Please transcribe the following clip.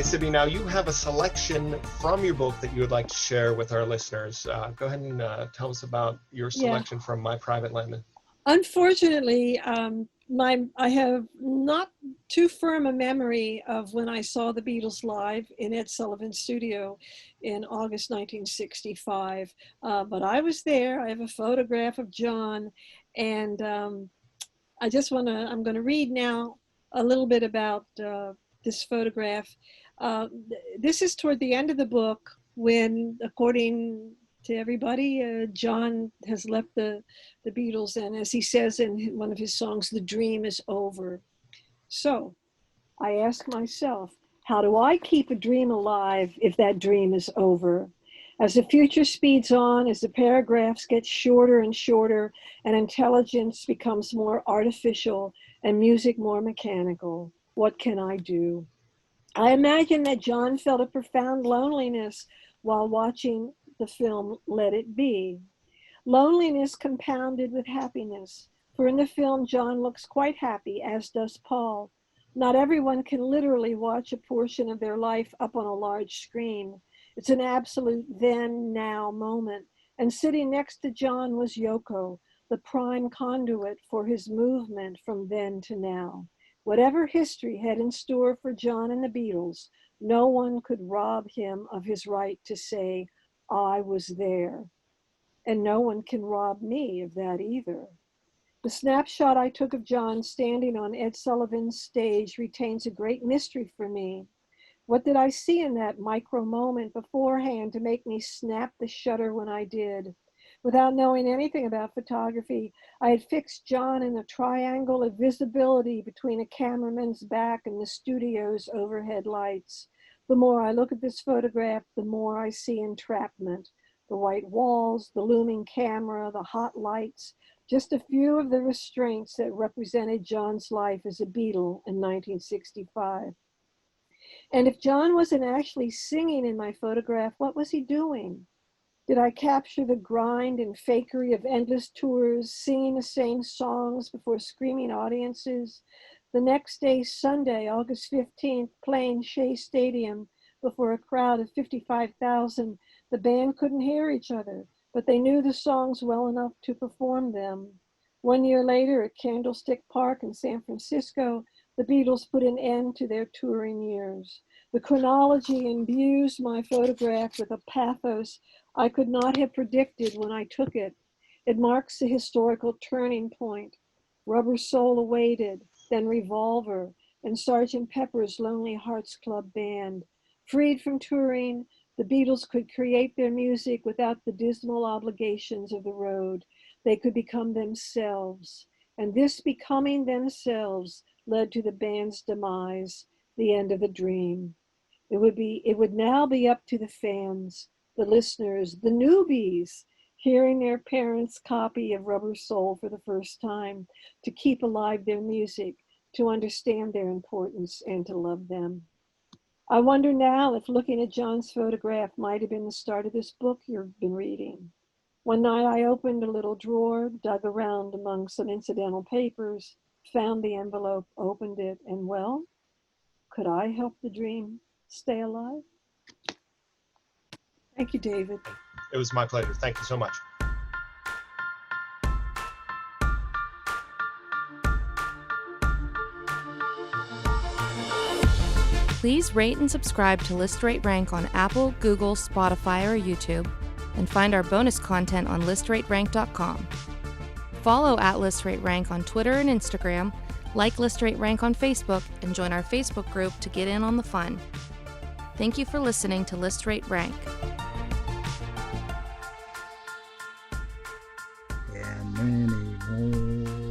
Okay, Sibbie, now you have a selection from your book that you would like to share with our listeners. Go ahead and tell us about your selection from My Private Lennon. Unfortunately, I have not too firm a memory of when I saw the Beatles live in Ed Sullivan's studio in August 1965. But I was there. I have a photograph of John, and I'm going to read now a little bit about this photograph. This is toward the end of the book when, according to everybody, John has left the Beatles, and as he says in one of his songs, the dream is over. So I ask myself, how do I keep a dream alive if that dream is over? As the future speeds on, as the paragraphs get shorter and shorter, and intelligence becomes more artificial and music more mechanical, what can I do? I imagine that John felt a profound loneliness while watching the film Let It Be. Loneliness compounded with happiness, for in the film John looks quite happy, as does Paul. Not everyone can literally watch a portion of their life up on a large screen. It's an absolute then-now moment, and sitting next to John was Yoko, the prime conduit for his movement from then to now. Whatever history had in store for John and the Beatles, no one could rob him of his right to say, I was there. And no one can rob me of that either. The snapshot I took of John standing on Ed Sullivan's stage retains a great mystery for me. What did I see in that micro moment beforehand to make me snap the shutter when I did? Without knowing anything about photography, I had fixed John in a triangle of visibility between a cameraman's back and the studio's overhead lights. The more I look at this photograph, the more I see entrapment. The white walls, the looming camera, the hot lights, just a few of the restraints that represented John's life as a Beatle in 1965. And if John wasn't actually singing in my photograph, what was he doing? Did I capture the grind and fakery of endless tours, singing the same songs before screaming audiences? The next day, Sunday, August 15th, playing Shea Stadium before a crowd of 55,000, the band couldn't hear each other, but they knew the songs well enough to perform them. 1 year later at Candlestick Park in San Francisco, the Beatles put an end to their touring years. The chronology imbues my photograph with a pathos I could not have predicted when I took it. It marks a historical turning point. Rubber Soul awaited, then Revolver, and Sgt. Pepper's Lonely Hearts Club Band. Freed from touring, the Beatles could create their music without the dismal obligations of the road. They could become themselves. And this becoming themselves led to the band's demise, the end of a dream. It would now be up to the fans, the listeners, the newbies, hearing their parents' copy of Rubber Soul for the first time, to keep alive their music, to understand their importance, and to love them. I wonder now if looking at John's photograph might have been the start of this book you've been reading. One night I opened a little drawer, dug around among some incidental papers, found the envelope, opened it, and well, could I help the dream stay alive? Thank you, David. It was my pleasure. Thank you so much. Please rate and subscribe to List, Rate, Rank on Apple, Google, Spotify, or YouTube, and find our bonus content on listraterank.com. Follow at List, Rate, Rank on Twitter and Instagram, like List, Rate, Rank on Facebook, and join our Facebook group to get in on the fun. Thank you for listening to List, Rate, Rank. And many more.